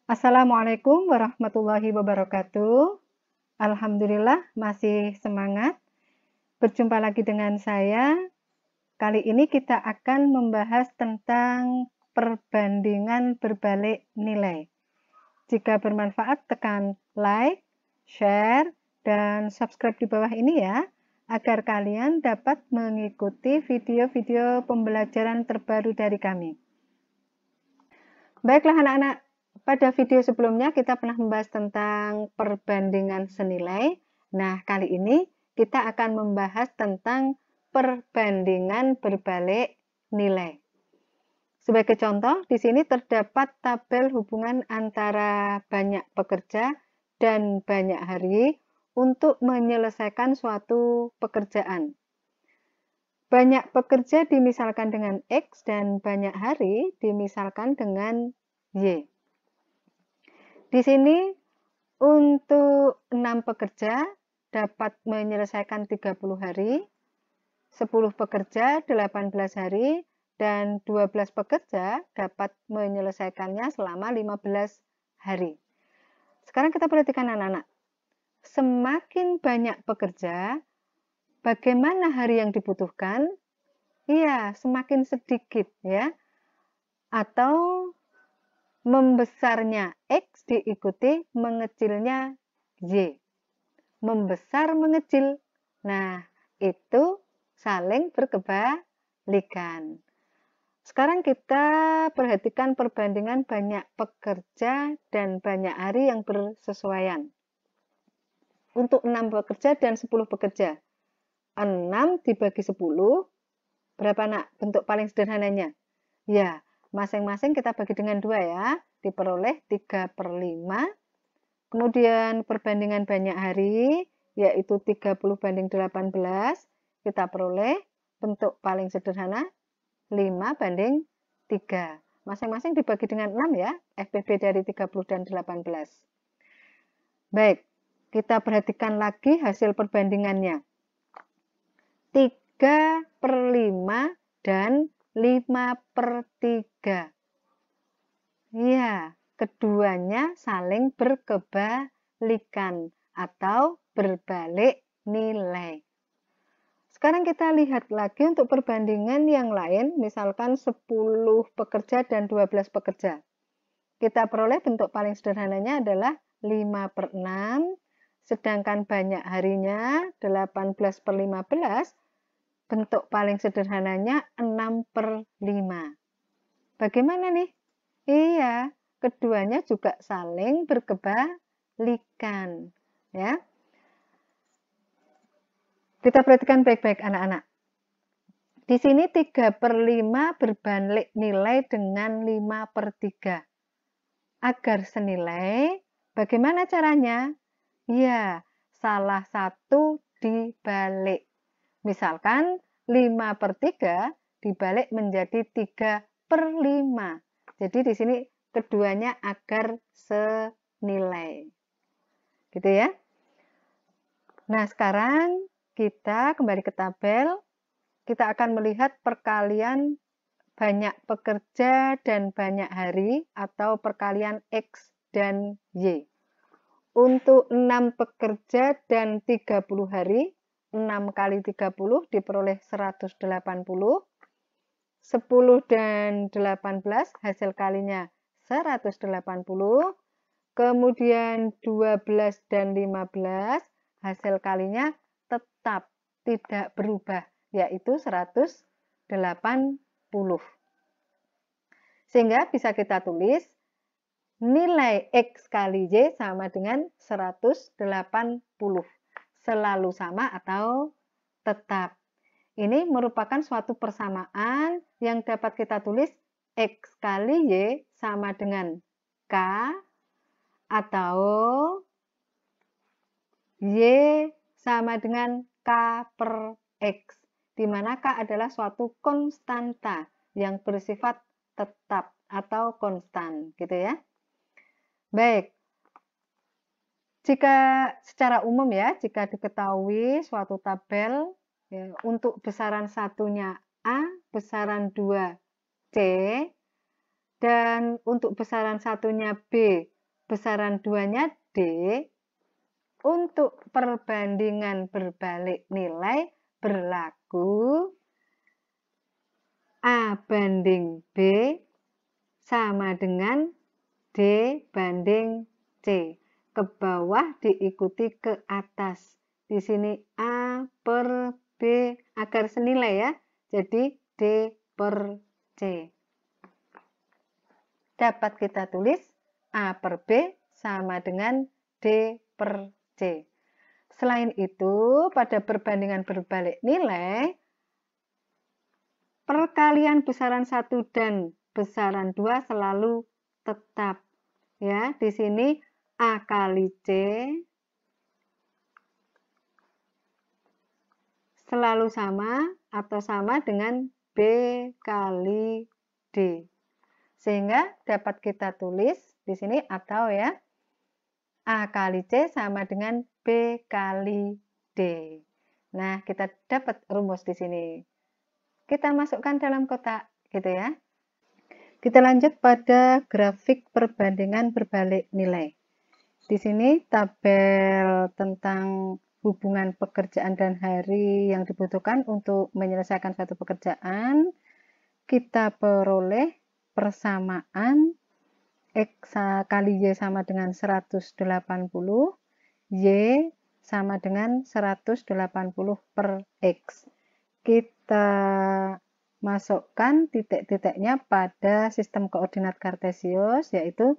Assalamualaikum warahmatullahi wabarakatuh. Alhamdulillah masih semangat. Berjumpa lagi dengan saya. Kali ini kita akan membahas tentang perbandingan berbalik nilai. Jika bermanfaat, tekan like, share, dan subscribe di bawah ini ya, agar kalian dapat mengikuti video-video pembelajaran terbaru dari kami. Baiklah anak-anak, pada video sebelumnya kita pernah membahas tentang perbandingan senilai. Nah, kali ini kita akan membahas tentang perbandingan berbalik nilai. Sebagai contoh, di sini terdapat tabel hubungan antara banyak pekerja dan banyak hari untuk menyelesaikan suatu pekerjaan. Banyak pekerja dimisalkan dengan X dan banyak hari dimisalkan dengan Y. Di sini untuk 6 pekerja dapat menyelesaikan 30 hari, 10 pekerja 18 hari, dan 12 pekerja dapat menyelesaikannya selama 15 hari. Sekarang kita perhatikan anak-anak. Semakin banyak pekerja, bagaimana hari yang dibutuhkan? Iya, semakin sedikit ya. Atau membesarnya X diikuti mengecilnya Y. Membesar mengecil. Nah, itu saling berkebalikan. Sekarang kita perhatikan perbandingan banyak pekerja dan banyak hari yang bersesuaian. Untuk 6 pekerja dan 10 pekerja. 6 dibagi 10, berapa nak bentuk paling sederhananya? Ya, masing-masing kita bagi dengan 2 ya. Diperoleh 3/5. Kemudian perbandingan banyak hari, yaitu 30 banding 18. Kita peroleh bentuk paling sederhana 5/3. Masing-masing dibagi dengan 6 ya, FBB dari 30 dan 18. Baik, kita perhatikan lagi hasil perbandingannya. 3/5 dan 5/3. Ya, keduanya saling berkebalikan atau berbalik nilai. Sekarang kita lihat lagi untuk perbandingan yang lain, misalkan 10 pekerja dan 12 pekerja. Kita peroleh bentuk paling sederhananya adalah 5/6, sedangkan banyak harinya 18/15, bentuk paling sederhananya 6/5. Bagaimana nih? Iya, keduanya juga saling berkebalikan. Ya. Kita perhatikan baik-baik anak-anak. Di sini 3/5 berbalik nilai dengan 5/3. Agar senilai, bagaimana caranya? Ya, salah satu dibalik. Misalkan 5/3 dibalik menjadi 3/5. Jadi di sini keduanya agar senilai. Gitu ya. Nah, sekarang kita kembali ke tabel. Kita akan melihat perkalian banyak pekerja dan banyak hari atau perkalian X dan Y. Untuk 6 pekerja dan 30 hari, 6 kali 30 diperoleh 180. 10 dan 18 hasil kalinya 180. Kemudian 12 dan 15 hasil kalinya tetap tidak berubah, yaitu 180. Sehingga bisa kita tulis nilai X kali Y sama dengan 180. Selalu sama atau tetap. Ini merupakan suatu persamaan yang dapat kita tulis X kali Y sama dengan K atau Y sama dengan K per X, di mana K adalah suatu konstanta yang bersifat tetap atau konstan, gitu ya. Baik, jika secara umum ya, jika diketahui suatu tabel ya, untuk besaran satunya A, besaran 2 C, dan untuk besaran satunya B, besaran 2-nya D, untuk perbandingan berbalik nilai berlaku A banding B sama dengan D banding C. Ke bawah diikuti ke atas. Di sini A per B agar senilai ya. Jadi D per C. Dapat kita tulis A per B sama dengan D per C. Selain itu, pada perbandingan berbalik nilai, perkalian besaran 1 dan besaran 2 selalu tetap. Ya, di sini A kali C selalu sama atau sama dengan B kali D. Sehingga dapat kita tulis di sini atau ya, A kali C sama dengan B kali D. Nah, kita dapat rumus di sini. Kita masukkan dalam kotak, gitu ya. Kita lanjut pada grafik perbandingan berbalik nilai. Di sini tabel tentang hubungan pekerjaan dan hari yang dibutuhkan untuk menyelesaikan suatu pekerjaan. Kita peroleh persamaan X kali Y sama dengan 180, Y sama dengan 180 per X. Kita masukkan titik-titiknya pada sistem koordinat kartesius, yaitu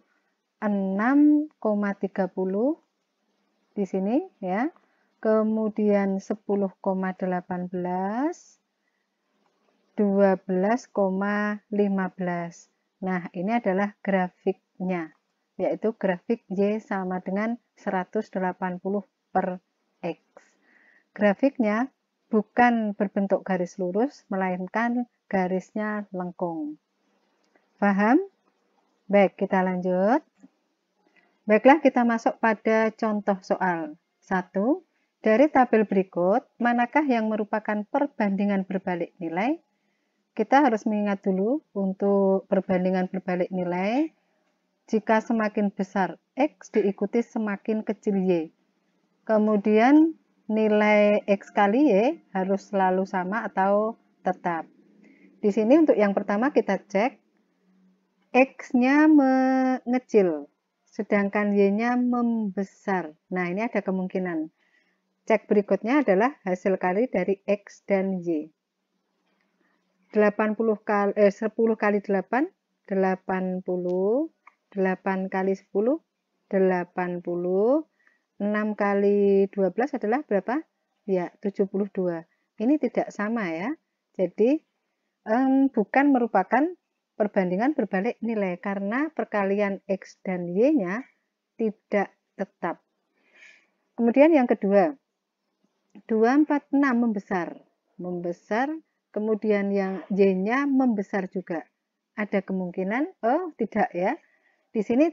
6,30 di sini ya. Kemudian 10,18, 12,15. Nah, ini adalah grafiknya, yaitu grafik Y sama dengan 180 per X. Grafiknya bukan berbentuk garis lurus, melainkan garisnya lengkung. Paham? Baik, kita lanjut. Baiklah, kita masuk pada contoh soal. 1. Dari tabel berikut, manakah yang merupakan perbandingan berbalik nilai? Kita harus mengingat dulu untuk perbandingan berbalik nilai, jika semakin besar X diikuti semakin kecil Y. Kemudian nilai X kali Y harus selalu sama atau tetap. Di sini untuk yang pertama kita cek X-nya mengecil, sedangkan Y-nya membesar. Nah, ini ada kemungkinan. Cek berikutnya adalah hasil kali dari X dan Y. 10 kali 8, 80, 8 kali 10, 80, 6 kali 12 adalah berapa? Ya, 72. Ini tidak sama ya. Jadi, bukan merupakan perbandingan berbalik nilai karena perkalian X dan Y-nya tidak tetap. Kemudian yang kedua, 246 membesar, kemudian yang Y-nya membesar juga. Ada kemungkinan, oh tidak ya. Di sini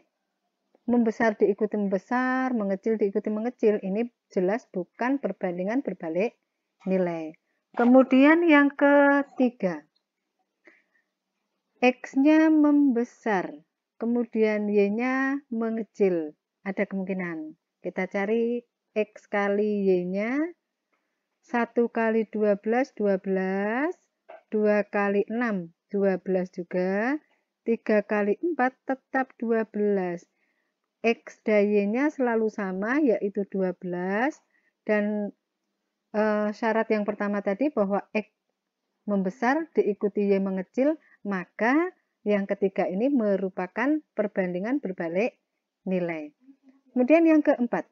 membesar diikuti membesar, mengecil diikuti mengecil. Ini jelas bukan perbandingan berbalik nilai. Kemudian yang ketiga, X-nya membesar, kemudian Y-nya mengecil. Ada kemungkinan. Kita cari X kali Y-nya. 1 kali 12, 12, 2 kali 6, 12 juga, 3 kali 4 tetap 12. X dan Y-nya selalu sama, yaitu 12, dan syarat yang pertama tadi bahwa X membesar diikuti Y mengecil, maka yang ketiga ini merupakan perbandingan berbalik nilai. Kemudian yang keempat,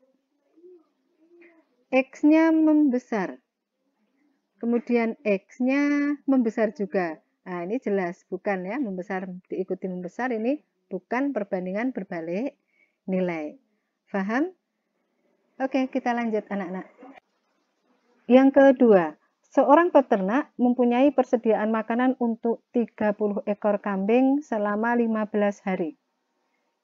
X-nya membesar, kemudian X-nya membesar juga. Nah, ini jelas bukan ya, membesar diikuti membesar, ini bukan perbandingan berbalik nilai. Paham? Oke, kita lanjut anak-anak. Yang kedua, seorang peternak mempunyai persediaan makanan untuk 30 ekor kambing selama 15 hari.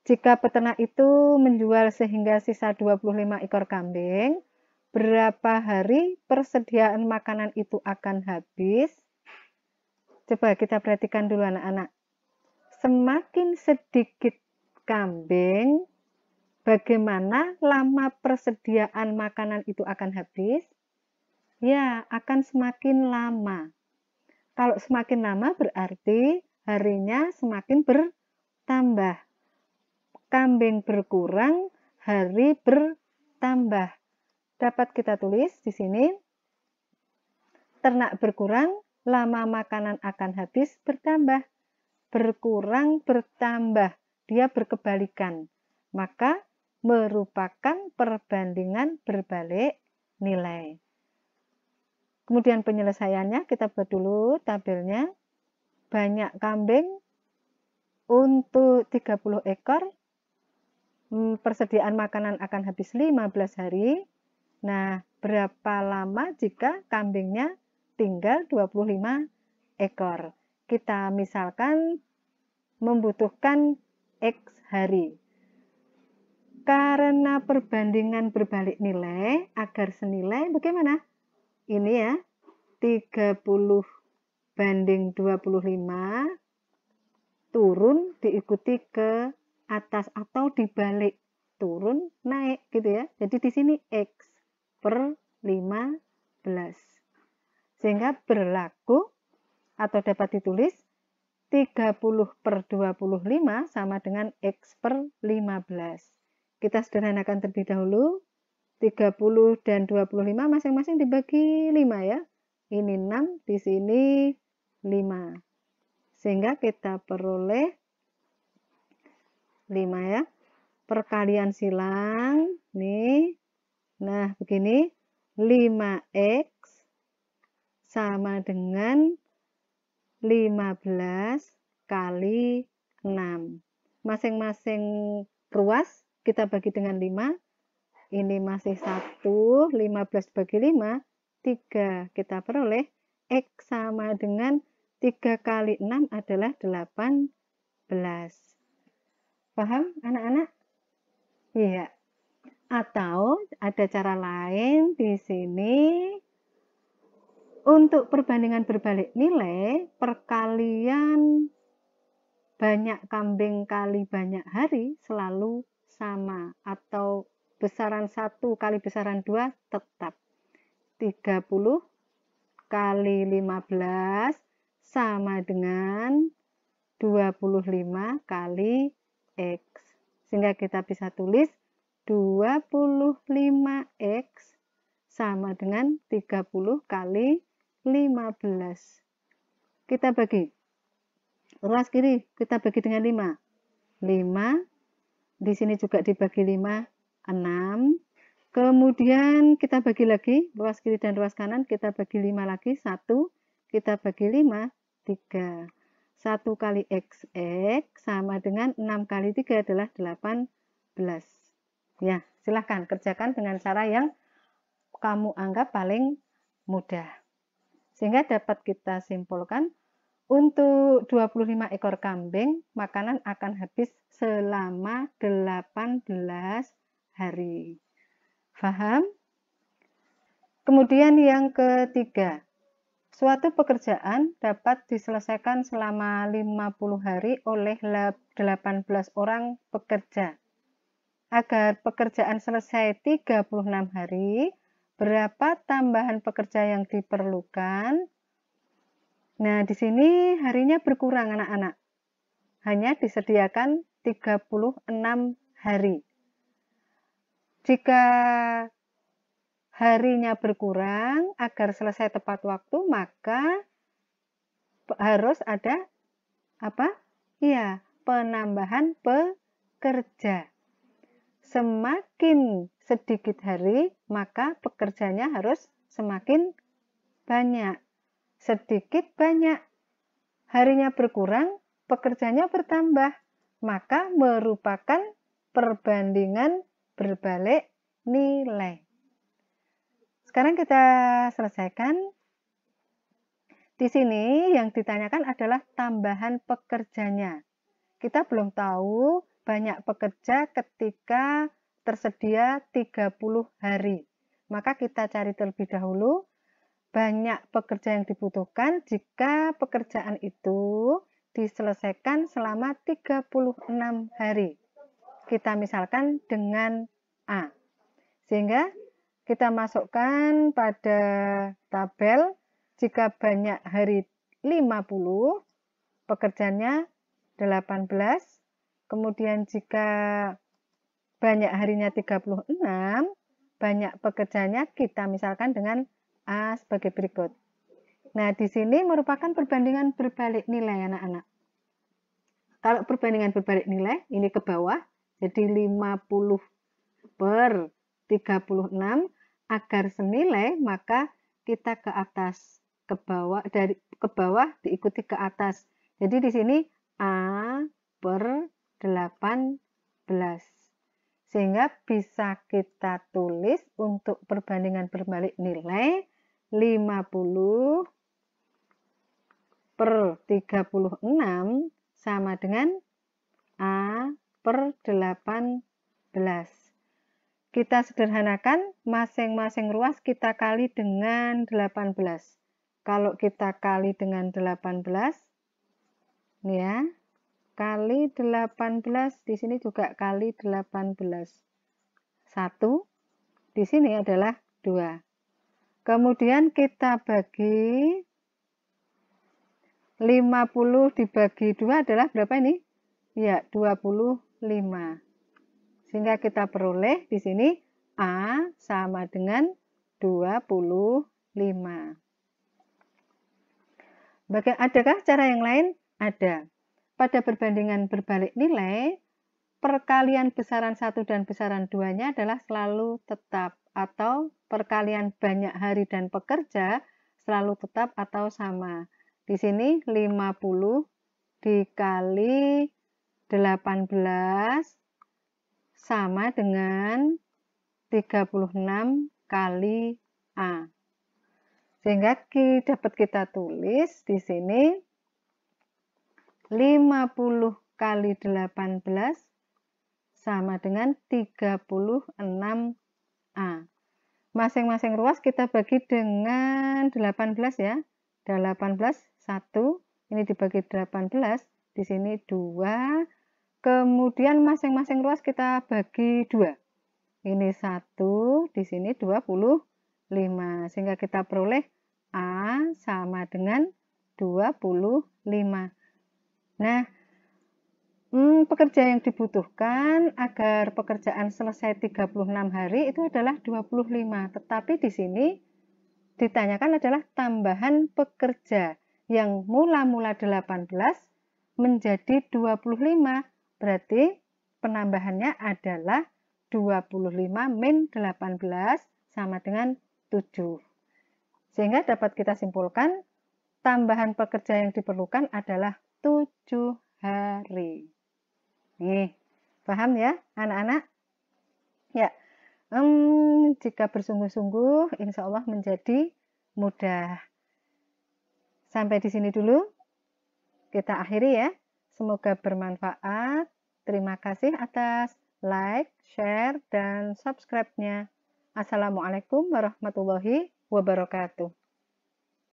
Jika peternak itu menjual sehingga sisa 25 ekor kambing, berapa hari persediaan makanan itu akan habis? Coba kita perhatikan dulu anak-anak. Semakin sedikit kambing, bagaimana lama persediaan makanan itu akan habis? Ya, akan semakin lama. Kalau semakin lama berarti harinya semakin bertambah. Kambing berkurang, hari bertambah. Dapat kita tulis di sini. Ternak berkurang, lama makanan akan habis, bertambah. Berkurang, bertambah. Dia berkebalikan. Maka merupakan perbandingan berbalik nilai. Kemudian penyelesaiannya kita buat dulu tabelnya. Banyak kambing untuk 30 ekor. Persediaan makanan akan habis 15 hari. Nah, berapa lama jika kambingnya tinggal 25 ekor? Kita misalkan membutuhkan X hari. Karena perbandingan berbalik nilai, agar senilai bagaimana? Ini ya, 30 banding 25 turun diikuti ke atas atau dibalik, turun naik gitu ya. Jadi di sini X per 15. Sehingga berlaku atau dapat ditulis 30 per 25 sama dengan X per 15. Kita sederhanakan terlebih dahulu. 30 dan 25 masing-masing dibagi 5 ya. Ini 6, di sini 5. Sehingga kita peroleh 5 ya. Perkalian silang. Nih. Nah, begini. 5X sama dengan 15 kali 6. Masing-masing ruas kita bagi dengan 5. Ini masih 1, 15 bagi 5, 3. Kita peroleh X sama dengan 3 kali 6 adalah 18. Paham anak-anak? Iya. Atau ada cara lain di sini. Untuk perbandingan berbalik nilai, perkalian banyak kambing kali banyak hari selalu sama atau besaran 1 kali besaran 2 tetap. 30 kali 15 sama dengan 25 kali X. Sehingga kita bisa tulis 25X sama dengan 30 kali 15. Kita bagi. Ruas kiri kita bagi dengan 5. 5. Di sini juga dibagi 5. 6. Kemudian kita bagi lagi, ruas kiri dan ruas kanan kita bagi 5 lagi, 1, kita bagi 5, 3. 1 kali XX sama dengan 6 kali 3 adalah 18. Ya, silahkan kerjakan dengan cara yang kamu anggap paling mudah. Sehingga dapat kita simpulkan, untuk 25 ekor kambing, makanan akan habis selama 18 hari. Paham? Kemudian yang ketiga, suatu pekerjaan dapat diselesaikan selama 50 hari oleh 18 orang pekerja. Agar pekerjaan selesai 36 hari, berapa tambahan pekerja yang diperlukan? Nah, di sini harinya berkurang anak-anak. Hanya disediakan 36 hari. Jika harinya berkurang agar selesai tepat waktu, maka harus ada apa? Iya, penambahan pekerja. Semakin sedikit hari, maka pekerjanya harus semakin banyak. Sedikit banyak. Harinya berkurang, pekerjanya bertambah. Maka merupakan perbandingan berbalik nilai. Sekarang kita selesaikan. Di sini yang ditanyakan adalah tambahan pekerjanya. Kita belum tahu banyak pekerja ketika tersedia 30 hari. Maka kita cari terlebih dahulu banyak pekerja yang dibutuhkan jika pekerjaan itu diselesaikan selama 36 hari. kita misalkan dengan A. Sehingga kita masukkan pada tabel, jika banyak hari 50, pekerjaannya 18. Kemudian jika banyak harinya 36, banyak pekerjaannya kita misalkan dengan A sebagai berikut. Nah, di sini merupakan perbandingan berbalik nilai anak-anak. Kalau perbandingan berbalik nilai, ini ke bawah, jadi 50 per 36, agar senilai maka kita ke atas, ke bawah, dari ke bawah diikuti ke atas. Jadi di sini A per 18. Sehingga bisa kita tulis untuk perbandingan berbalik nilai 50 per 36 sama dengan A per 18. Kita sederhanakan, masing-masing ruas kita kali dengan 18. Kalau kita kali dengan 18, ini ya, kali 18, di sini juga kali 18. 1, di sini adalah 2. Kemudian kita bagi 50 dibagi 2 adalah berapa ini? Ya, 25. Sehingga kita peroleh di sini A sama dengan 25. Adakah cara yang lain? Ada. Pada perbandingan berbalik nilai, perkalian besaran 1 dan besaran 2-nya adalah selalu tetap, atau perkalian banyak hari dan pekerja selalu tetap atau sama. Di sini 50 dikali 18 sama dengan 36 kali A. Sehingga dapat kita tulis di sini 50 kali 18 sama dengan 36A. Masing-masing ruas kita bagi dengan 18 ya. 18, 1, ini dibagi 18, di sini 2. Kemudian masing-masing ruas kita bagi 2. Ini 1, di sini 25. Sehingga kita peroleh A sama dengan 25. Nah, pekerja yang dibutuhkan agar pekerjaan selesai 36 hari itu adalah 25. Tetapi di sini ditanyakan adalah tambahan pekerja yang mula-mula 18 menjadi 25. Berarti penambahannya adalah 25 min 18 sama dengan 7. Sehingga dapat kita simpulkan tambahan pekerja yang diperlukan adalah 7 hari. Nih, paham ya anak-anak? Ya. Jika bersungguh-sungguh, insya Allah menjadi mudah. Sampai di sini dulu. Kita akhiri ya. Semoga bermanfaat. Terima kasih atas like, share, dan subscribe-nya. Assalamualaikum warahmatullahi wabarakatuh.